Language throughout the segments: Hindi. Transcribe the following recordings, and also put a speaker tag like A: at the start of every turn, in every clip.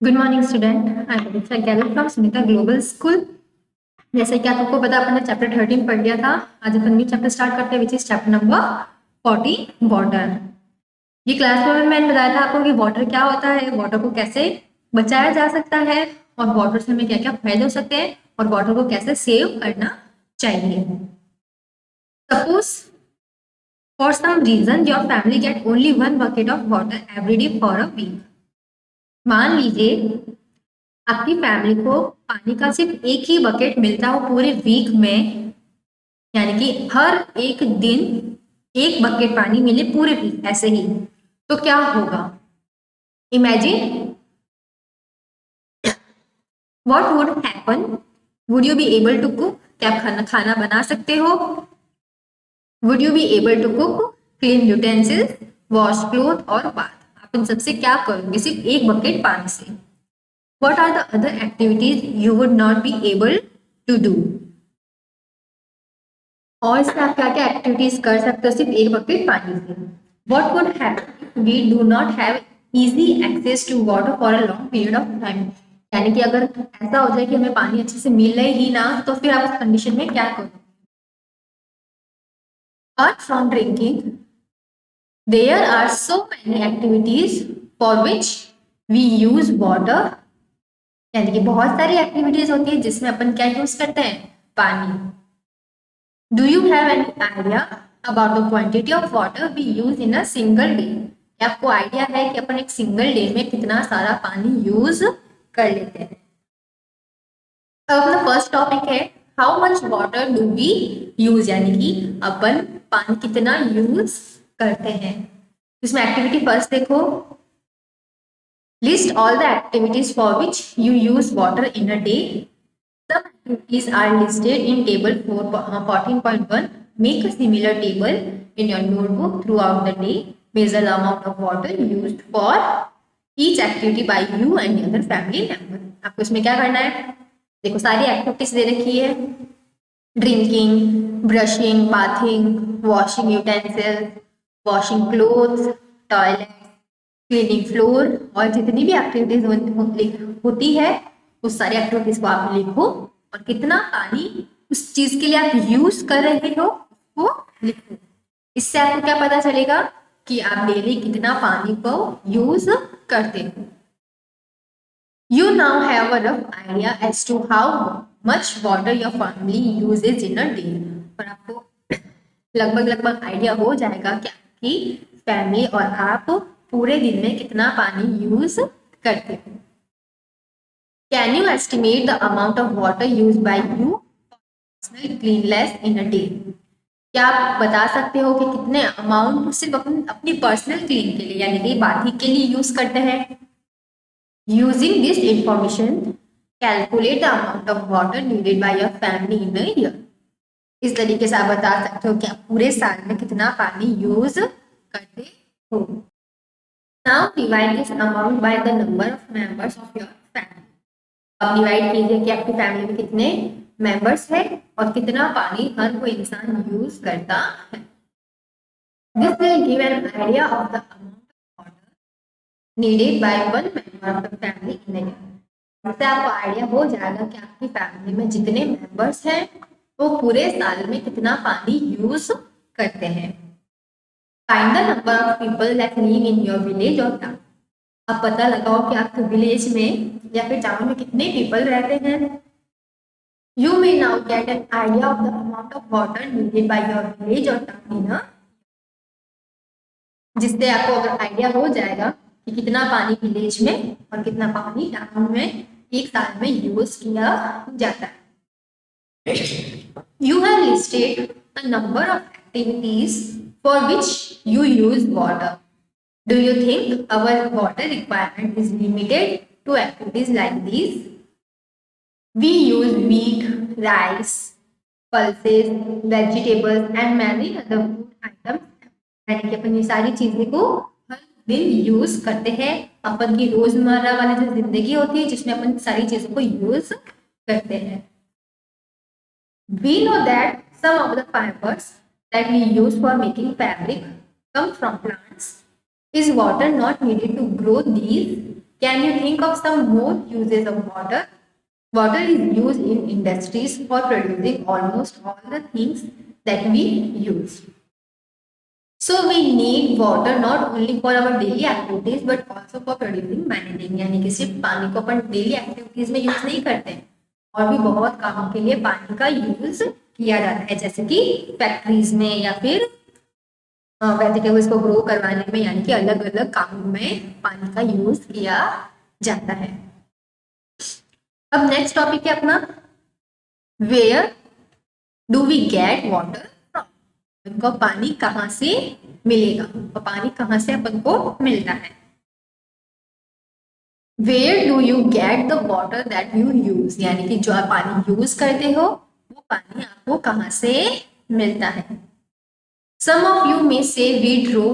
A: Good morning student. I am Diksha Gailat from Sunita global school. जैसे कि आपको पता अपन ने चैप्टर 13 पढ़ लिया था। आज अपन न्यू चैप्टर स्टार्ट करते हैं which is chapter number 40 water. ये क्लास में मैंने बताया था आपको कि वाटर क्या होता है, वाटर को कैसे बचाया जा सकता है और वाटर से हमें क्या क्या फायदे हो सकते हैं और वाटर को कैसे सेव करना चाहिए। Suppose for some reason your family get only 1 bucket of water every day for a week. मान लीजिए आपकी फैमिली को पानी का सिर्फ एक ही बकेट मिलता हो पूरे वीक में, यानी कि हर एक दिन एक बकेट पानी मिले पूरे वीक ऐसे ही, तो क्या होगा? Imagine what would happen. Would you be able to cook? क्या आप खाना खाना बना सकते हो? Would you be able to cook, clean utensils, wash cloth और बाथ? आप इन सबसे क्या करोगे सिर्फ एक बकेट पानी से? What are the other activities you would not be able to do? और इसमें आप क्या क्या एक्टिविटीज कर सकते हो सिर्फ एक बकेट पानी से? What would happen if we do not have easy access to water for a long period of time? यानी कि अगर ऐसा हो जाए कि हमें पानी अच्छे से मिले ही ना, तो फिर आप उस कंडीशन में क्या करोगे? Apart from drinking, there are so many activities for which we use water. यानी कि बहुत सारी एक्टिविटीज होती है जिसमें अपन क्या यूज करते हैं? पानी। Do you have any idea about the quantity of water we use in a single day? आपको आइडिया है कि अपन एक सिंगल डे में कितना सारा पानी यूज कर लेते हैं? अब अपना फर्स्ट टॉपिक है how much water do we use, यानी कि अपन पानी कितना यूज करते हैं। इसमें एक्टिविटी फर्स्ट देखो, list all the activities for which you use water in a day. Some activities are listed in table 14.1. Make a similar table in your notebook throughout the day. Measure the amount of water used for each activity by you and the other family member. आपको इसमें क्या करना है? देखो सारी एक्टिविटीज दे रखी है। Drinking, brushing, bathing, washing utensils, washing clothes, toilet, cleaning floor और जितनी भी एक्टिविटीज होती है उस सारी एक्टिविटीज को आप लिखो और कितना पानी उस चीज के लिए आप यूज कर रहे हो वो लिखो। इससे आपको क्या पता चलेगा कि आप डेली कितना पानी को यूज करते हो। You now have a rough idea as to how much water your family uses in a day. और आपको लगभग आइडिया हो जाएगा कि आपकी फैमिली और आप पूरे दिन में कितना पानी यूज करते हो। Can you estimate the amount of water used by you personal cleanliness in a day? क्या आप बता सकते हो कि कितने अमाउंट सिर्फ अपनी पर्सनल क्लीन के लिए यानी कि बाथी के लिए यूज करते हैं? Using this information calculate the amount of water needed by your family in a year. इस तरीके से आप बता सकते हो कि आप पूरे साल में कितना पानी यूज करते हो। Now divide this amount by the number of members of your family. अब डिवाइड कीजिए कि आपकी फैमिली में कितने मेंबर्स हैं और कितना पानी हर कोई इंसान यूज करता है। This will give an idea of the amount of water needed by one member of the family in a year. इससे आपको आइडिया हो जाएगा कि आपकी फैमिली में जितने मेंबर्स हैं वो पूरे साल में कितना पानी यूज करते हैं। Find the number of people that live in your village और टाउन। अब पता लगाओ कि आपके विलेज में या फिर टाउन में कितने पीपल रहते हैं। You may now get an idea of the amount of water needed by your village or town in a, जिससे आपको अगर आइडिया हो जाएगा कि कितना पानी विलेज में और कितना पानी टाउन में एक साल में यूज किया जाता है। You have listed a number of activities for which you use water. Do you think our water requirement is limited to activities like these? We use wheat, rice, pulses, vegetables and many other food items. यानी कि अपन ये सारी चीजें को हर दिन यूज करते हैं। अपन की रोजमर्रा वाली जो जिंदगी होती है जिसमें अपन सारी चीजों को यूज करते हैं। We know that some of the fibers that we use for making fabric come from plants. Is water not needed to grow these? Can you think of some more uses of water? Water is used in industries for producing almost all the things that we use. So we need water not only for our daily activities but also for producing managing. यानी कि सिर्फ पानी को अपन डेली एक्टिविटीज में यूज नहीं करते हैं, और भी बहुत कामों के लिए पानी का यूज किया जाता है, जैसे कि फैक्ट्रीज में या फिर वेजिटेबल्स को ग्रो करवाने में, यानी कि अलग अलग कामों में पानी का यूज किया जाता है। अब नेक्स्ट टॉपिक है अपना, where do we get water from? हमको पानी कहाँ से मिलेगा, तो पानी कहाँ से अपन को मिलता है? Where do you get the water that you use, यानी कि जो आप पानी यूज करते हो वो पानी आपको कहाँ से मिलता है? सम of you may say we draw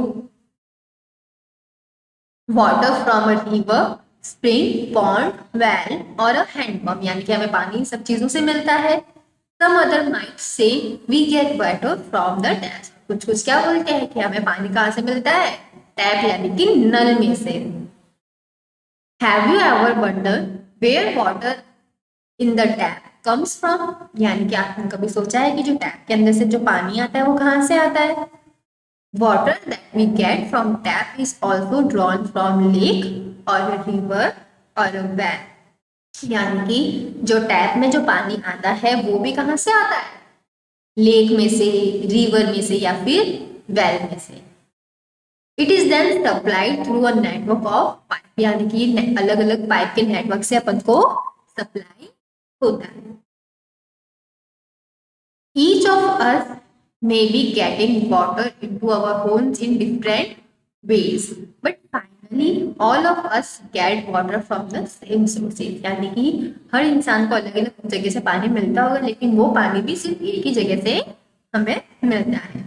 A: water from a river, spring, pond, well और अ हैंडपंप, यानी कि हमें पानी सब चीजों से मिलता है। Some other might say we get water from the tap, कुछ कुछ क्या बोलते हैं कि हमें पानी कहाँ से मिलता है? टैप यानी कि नल में से। Have you ever wonder where water in the tap comes from, यानी कि आपने कभी सोचा है कि जो टैप के अंदर से जो पानी आता है वो कहाँ से आता है? Water that we get from tap is also drawn from lake or a river or a well. यानी कि जो टैप में जो पानी आता है वो भी कहाँ से आता है? लेक में से, रिवर में से या फिर वेल में से। It is then supplied through a network of pipe, यानी कि अलग अलग पाइप के नेटवर्क से अपन को सप्लाई होता है। Each of us may be getting water into our homes in different ways, but finally all of us get water from the same sources, यानी कि हर इंसान को अलग अलग जगह से पानी मिलता होगा, लेकिन वो पानी भी सिर्फ एक ही जगह से हमें मिलता है,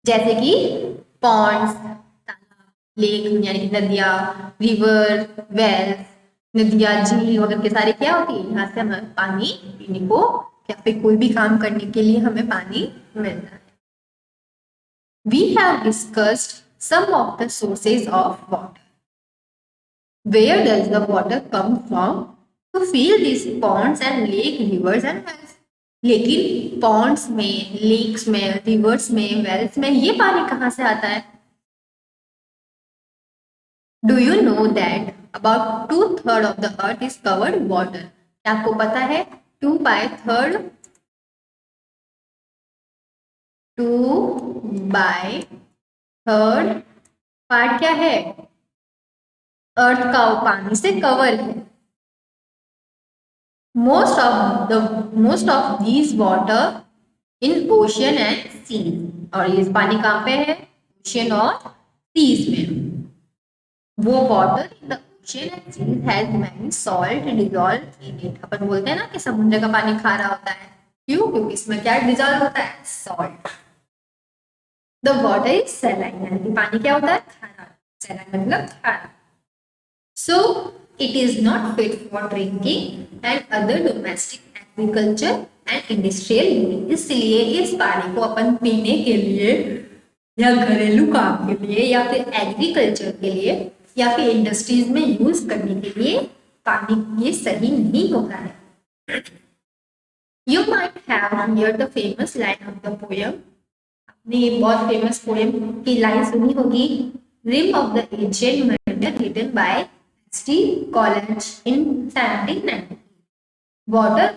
A: जैसे कि पॉन्ड्स, तालाब, लेक यानी कि नदियाँ, रिवर, वेल्स, नदियाँ, झील वगैरह के सारे क्या होती है, यहाँ से हमें पानी पीने को या फिर कोई भी काम करने के लिए हमें पानी मिलता है। We have discussed some of the sources of water. Where does the water come from to fill these ponds and lake, rivers and wells? लेकिन ponds में, lakes में, rivers में, wells में ये पानी कहाँ से आता है? Do you know that about 2/3 of the earth is covered water? क्या आपको पता है 2/3 पार्ट क्या है? अर्थ का पानी से कवर है। Most of these water in ocean and seas, और ये पानी कहाँ पे है? ओशियन और सीज में। वो water in the ocean and seas has many salt dissolve in it. अपन बोलते हैं ना कि समुद्र का पानी खारा होता है, क्यों? क्योंकि इसमें क्या डिसॉल्व होता है? Salt. The water is saline, यानी कि पानी क्या होता है? खारा। सैलाइन मतलब खारा। So it is not fit for drinking and other domestic agriculture and industrial use. इसलिए इस पानी को अपन पीने के लिए या घरेलू काम के लिए या फिर एग्रीकल्चर के लिए या फिर इंडस्ट्रीज में यूज करने के लिए पानी ये सही नहीं होता है। You might have heard the famous line of the poem. आपने बहुत फेमस पोएम की लाइन सुनी होगी, Rim of the Ancient Meander, written by Steve College in 1790. Water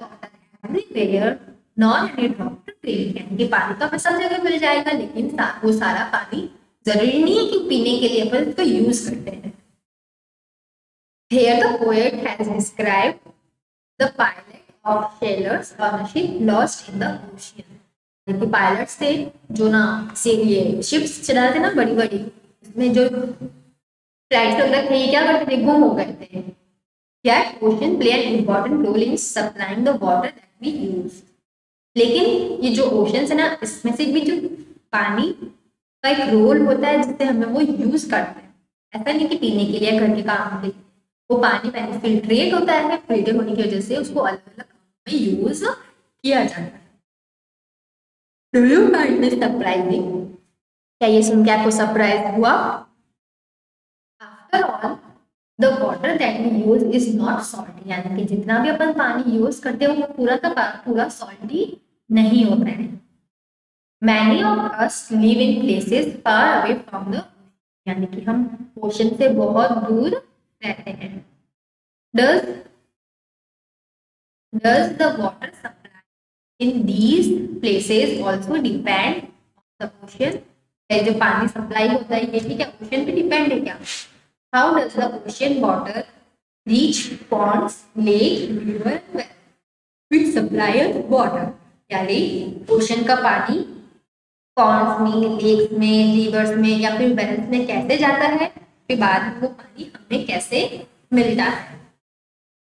A: everywhere, not any drop to drink. यानी कि पानी तो हमें सब जगह मिल जाएगा, लेकिन वो सारा पानी जरूरी नहीं है कि पीने के लिए अपन इसको यूज करते हैं। Here the poet has described the pilot of sailors on a ship lost in the ocean. कि पायलट्स थे जो ना से ये शिप्स चलाते ना बड़ी बड़ी, इसमें जो फ्लाइट्स वगैरह थे ये क्या करते थे? गुम हो गए थे। क्या? Ocean play an important role in supplying the water that we use. लेकिन ये जो ओशंस है ना, इसमें से भी जो पानी का एक रोल होता है जिससे हमें वो यूज करते हैं। ऐसा नहीं कि पीने के लिए, घर के काम के लिए। वो पानी पहले फिल्ट्रेट होता है, फिल्टर होने की वजह से उसको अलग अलग काम में यूज किया जाता है। Do you find this surprising? क्या ये सुन के आपको सरप्राइज हुआ? After all, the water that we use is not salty, यानी कि जितना भी अपन पानी यूज करते हैं वो पूरा का पूरा सॉल्टी नहीं होता है। Many of us live in places far away from the, यानी कि हम ओशन से बहुत दूर रहते हैं। Does does the water supply in these places also depend on the ocean, जो पानी सप्लाई होता है ये भी क्या ओशन पे डिपेंड है क्या? How does the ocean water reach ponds, lakes, river, which supply us water? यानी ओशन का पानी पॉन्ड्स में, लेक्स में, रिवर्स में या फिर वेल्स में कैसे जाता है, फिर बाद में वो पानी हमें कैसे मिलता है?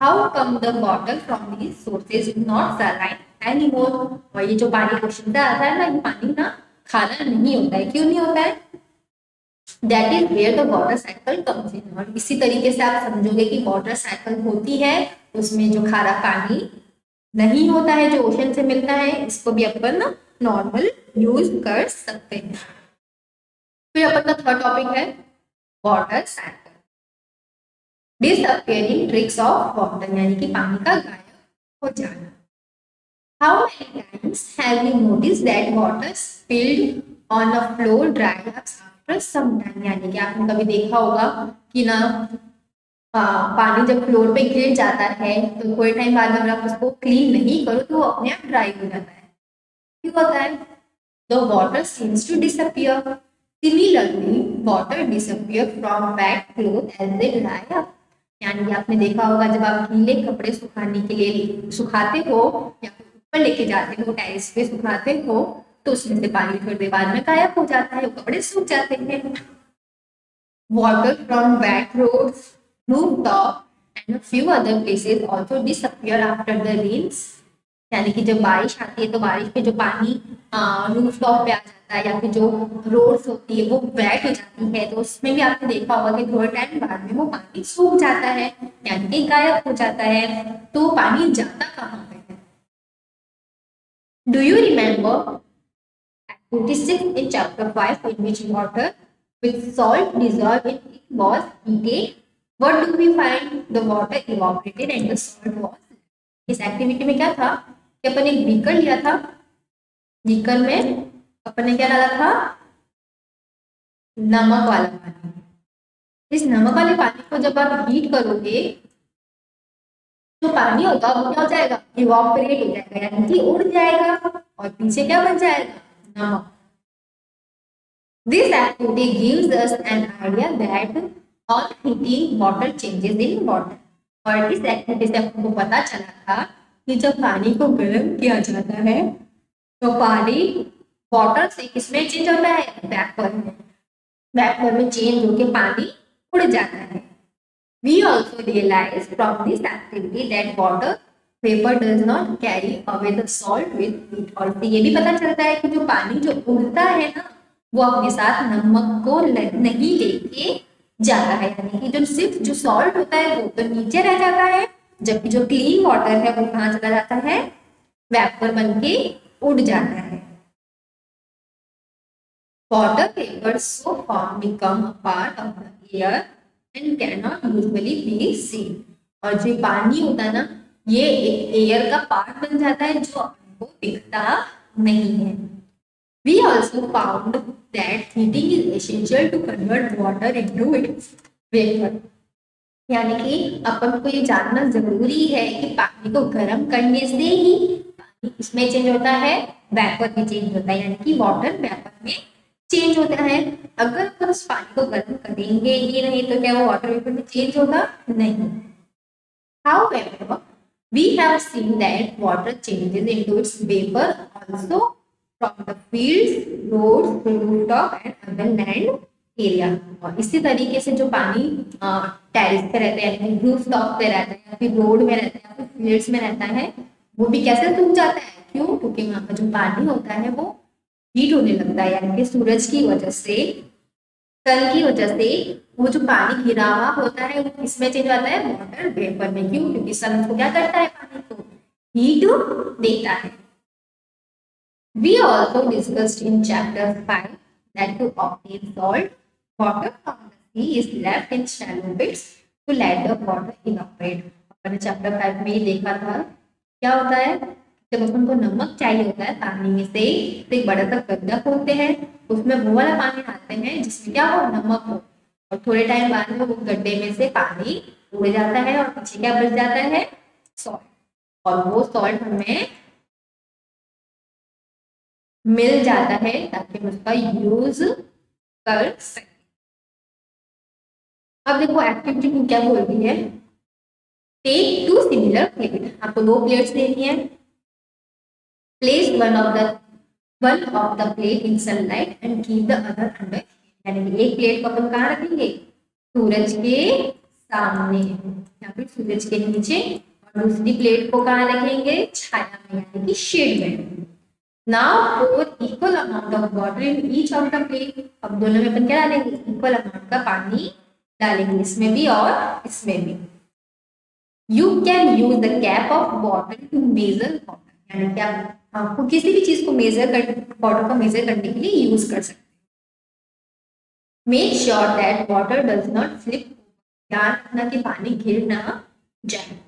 A: How come the water from these sources is not saline anymore? और ये जो पानी ओशन से आता है ना, ये पानी ना खारा नहीं होता है, क्यों नहीं होता है? That is where the water cycle comes in. और इसी तरीके से आप समझोगे कि वाटर साइकिल होती है, उसमें जो खारा पानी नहीं होता है जो ओशन से मिलता है, इसको भी अपन नॉर्मल यूज कर सकते हैं। फिर अपन का थर्ड टॉपिक है water cycle, disappearing tricks of water, यानी कि पानी का गायब हो जाना। How many times have you notice that water spilled on a floor dry up after some time, यानी कि आपने कभी देखा होगा कि ना पानी जब फ्लोर पे गिर जाता है तो थोड़े टाइम बाद अगर आप उसको क्लीन नहीं करो तो वो अपने आप ड्राई हो जाता है, क्यों होता है? The water seems to disappear, similarly water disappear from wet cloth as they dry up, यानी आपने देखा होगा जब आप गीले कपड़े सुखाने के लिए सुखाते हो या फिर ऊपर लेके जाते हो टेरेस पे सुखाते हो तो उसमें से पानी थोड़ी देर बाद में गायब हो जाता है, वो कपड़े सूख जाते हैं। Water from wet roads, rooftop and a few other places also disappear after the rains, यानी कि जब बारिश आती है तो बारिश पे जो पानी रूफटॉप पे आ जाता है या फिर जो रोड्स होती है वो वेट हो जाती है, तो उसमें भी आपने देखा होगा कि थोड़े टाइम बाद में वो पानी सूख जाता है यानी कि गायब हो जाता है। तो पानी जाता कहाँ पे है? Do you remember activity 6 in chapter 5 in which water with salt dissolved in it was heated? What do we find? The water evaporated and the salt was. इस एक्टिविटी में क्या था कि अपन एक बीकर लिया था, बीकर में अपन ने क्या डाला था? नमक वाला पानी। इस नमक वाले पानी को जब आप हीट करोगे तो पानी होगा वो क्या हो जाएगा? इवापोरेट हो जाएगा, यानी कि उड़ जाएगा और पीछे क्या बन जाएगा? नमक। This activity gives us an idea that on heating water changes in water. और इस एक्टिविटी से आपको पता चला था कि जब पानी को गर्म किया जाता है तो पानी वाटर से किसमें चेंज होता है? वेपर में। वेपर में चेंज होकर पानी उड़ जाता है। We also realize from this activity that water vapor does not carry away the salt with it. और ये भी पता चलता है कि जो पानी जो उड़ता है ना वो अपने साथ नमक को नहीं लेके जाता है, यानी कि जो सिर्फ जो सॉल्ट होता है वो तो नीचे रह जाता है, जबकि जो क्लीन वाटर है वो कहाँ चला जाता है? वेपर बन के उड़ जाता है। Water vapour so form become a part of the air and cannot usually be seen. और जो पानी होता है ना ये एक एयर का पार्ट बन जाता है जो आपको दिखता नहीं है। We also found that heating is essential to convert water into its vapor. यानी कि अपन को ये जानना जरूरी है कि पानी को गर्म करने से ही पानी इसमें चेंज होता है, वेपर में चेंज होता है, यानी कि वाटर वेपर में चेंज होता है। अगर अपन उस पानी को गर्म करेंगे ही नहीं तो क्या वो वाटर वेपर में चेंज होगा? नहीं। However, we have seen that water changes into its vapor also from the fields, roads, rooftop and other land area. और इसी तरीके से जो पानी टेरेस पे रहता है यानी रूफटॉप पे रहता है या फिर रोड में रहता है या फिर फील्ड्स में रहता है वो भी कैसे सूख जाता है? क्यों? क्योंकि वहाँ का जो पानी होता है वो हीट होने लगता है, यानी कि सूरज की वजह से, सन की वजह से वो जो पानी गिरा हुआ होता है वो किसमें चेंज होता है? वाटर वेपर में। क्यों? क्योंकि सन को क्या करता है? पानी को हीट देता है। We also discussed in chapter 5 that to obtain salt, water from the sea is left in shallow pits to let the water evaporate. अपन चैप्टर 5 में ही देखा था क्या होता है, जब अपन को नमक चाहिए होता है पानी में से, तो एक बड़ा सा गड्ढा खोदते हैं, उसमें वो वाला पानी डालते हैं जिसमें क्या हो, नमक हो, और थोड़े टाइम बाद में वो गड्ढे में से पानी उड़ जाता है और पीछे क्या बच जाता है, सॉल्ट, और वो सॉल्ट हमें मिल जाता है ताकि हम उसका यूज कर सकें। अब देखो एक्टिविटी क्या बोल रही है, टेक टू सिमिलर प्लेट, आपको दो प्लेट्स देनी है, place one of the plate in sunlight and keep the other under, यानी कि एक प्लेट को अपन कहाँ रखेंगे, सूरज के सामने या फिर सूरज के नीचे, और दूसरी प्लेट को कहाँ रखेंगे, छाया में यानी कि शेड में। Now pour equal amount of water in each of the plate, अब दोनों में अपन क्या डालेंगे, इक्वल अमाउंट का पानी डालेंगे, इसमें भी और इसमें भी। You can use the cap of bottle to measure water, यानी कि आपको किसी भी चीज को मेजर कर, वाटर को मेजर करने के लिए यूज कर सकते हैं। Make sure that water does not slip, ध्यान रखना कि पानी गिर ना जाए।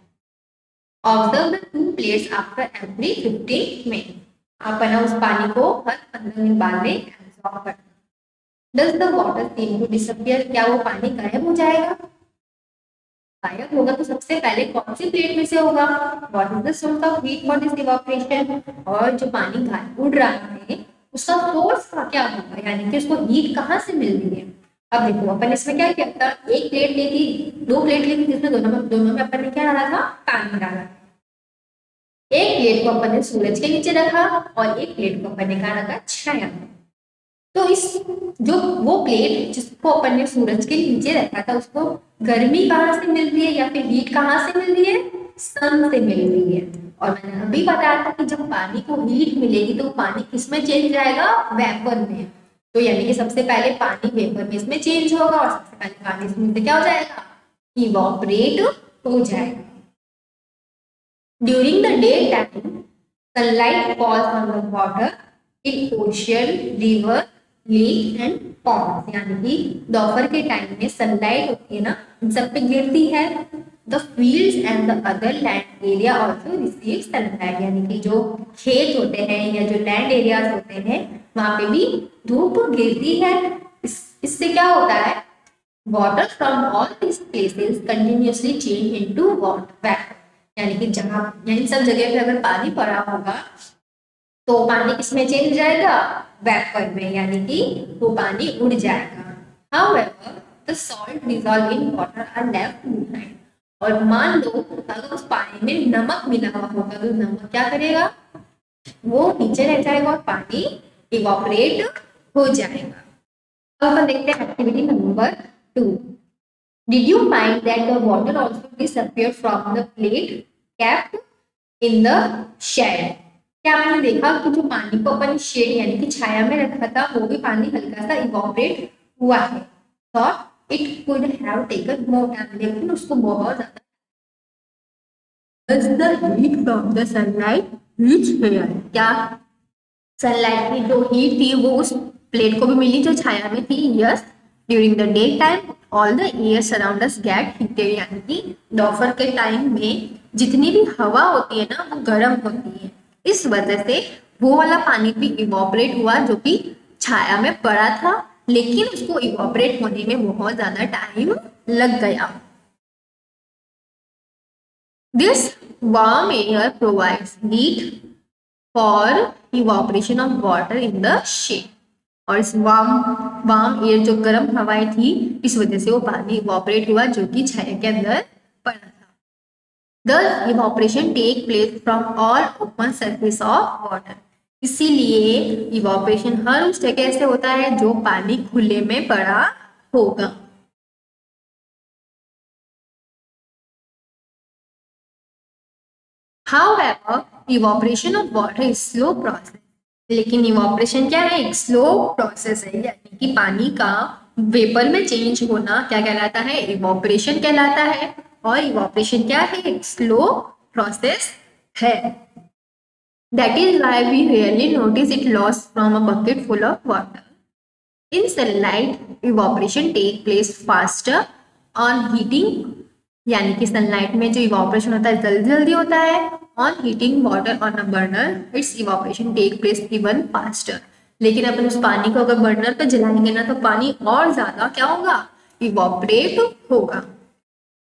A: Observe the two plates after every 15 minute, आप ना उस पानी को हर 15 मिनट बाद में एब्जॉर्ब करना। Does the water seem to disappear, क्या वो पानी गायब हो जाएगा, गायब होगा तो सबसे पहले कौन सी प्लेट में से होगा, what is the source of heat for this evaporation, और जो पानी उड़ रहा है उसका सोर्स का क्या होगा, यानी कि उसको हीट कहाँ से मिल रही है। अब देखो अपन इसमें क्या किया था, एक प्लेट ली थी, दो प्लेट ली थी, जिसमें दोनों में अपन ने क्या डाला था, पानी डाला। एक प्लेट को अपन ने सूरज के नीचे रखा और एक प्लेट को अपन ने कहा रखा, छाया में। तो इस जो वो प्लेट जिसको अपन ने सूरज के नीचे रखा था, उसको गर्मी कहाँ से मिल रही है या फिर हीट कहाँ से मिल रही है, सन से मिल रही है। और मैंने अभी बताया था कि जब पानी को हीट मिलेगी तो पानी किसमें चेंज जाएगा, वेपर में। तो यानी कि सबसे पहले पानी वेपर में इसमें चेंज होगा और सबसे पहले पानी इसमें से क्या हो जाएगा, इवापोरेट हो जाएगा। During the day time sunlight falls on the water in ocean, river, lake and ponds, यानी कि दोपहर के टाइम में सनलाइट होती है ना, इन सब पे गिरती है। The fields and the other land area also receive sunlight, यानी कि जो खेत होते हैं या जो लैंड एरियाज होते हैं वहां पे भी धूप गिरती है। इससे क्या होता है, water from all this places continuously change into water, यानी कि जहां इन सब जगह पे अगर पानी पड़ा होगा तो पानी किसमें चेंज जाएगा, वेपर में, यानी कि वो पानी उड़ जाएगा। However, the salt dissolved in water are left behind, और मान लो अगर उस पानी में नमक मिला हुआ होगा तो नमक क्या करेगा, वो नीचे रह जाएगा और पानी इवापोरेट हो जाएगा। अब अपन देखते हैं activity number 2। Did you find that the water also disappeared from the plate kept in the shade? क्या आपने देखा कि जो पानी को अपन शेड यानी कि छाया में रखा था वो भी पानी हल्का सा इवापोरेट हुआ है। Thought it could have taken more time, लेकिन उसको बहुत ज्यादा। Does the heat from the sunlight reach here? क्या सनलाइट की जो हीट थी वो उस प्लेट को भी मिली जो छाया में थी? Yes. During the day time all the air surround us gate heated, यानी कि दोपहर के टाइम में जितनी भी हवा होती है ना वो गर्म होती है, इस वजह से वो वाला पानी भी इवापोरेट हुआ जो कि छाया में पड़ा था, लेकिन उसको इवापोरेट होने में बहुत ज्यादा टाइम लग गया। This warm air provides heat for evaporation of water in the shade, और इस वार्म एयर जो गर्म हवाएं थी इस वजह से वो पानी इवापोरेट हुआ जो कि छाया के अंदर पड़ा था। The evaporation take place from all open surface of water, इसीलिए इवापोरेशन हर उस जगह से होता है जो पानी खुले में पड़ा होगा। However, evaporation of water is slow process, लेकिन इवापोरेशन क्या है, एक स्लो प्रोसेस है, यानी कि पानी का वेपर में चेंज होना क्या कहलाता है, इवापोरेशन कहलाता है। और इवापोरेशन क्या है, एक स्लो प्रोसेस है। That is why we rarely notice it lost from a bucket full of water. In sunlight, evaporation take place faster on heating यानी कि सनलाइट में जो इवापोरेशन होता है जल्दी जल्दी होता है। On heating water on a burner its evaporation take place even faster. लेकिन अपन उस पानी को अगर बर्नर पे जलाएंगे ना तो पानी और ज्यादा क्या होगा, इवापोरेट होगा।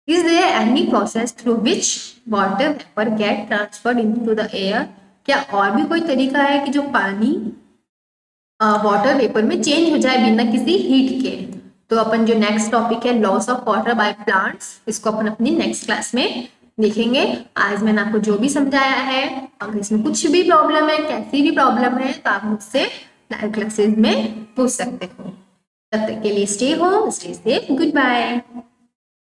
A: Is there any process through which water vapour get transferred into the air? क्या और भी कोई तरीका है कि जो पानी वाटर वेपर में चेंज हो जाए बिना किसी हीट के? तो अपन जो नेक्स्ट टॉपिक है loss of water by plants, इसको अपन अपनी नेक्स्ट क्लास में देखेंगे। आज मैंने आपको जो भी समझाया है, अगर इसमें कुछ भी प्रॉब्लम है, कैसी भी प्रॉब्लम है, तो आप मुझसे लाइव क्लासेस में पूछ सकते हो। तब तक के लिए stay home, stay safe, good bye.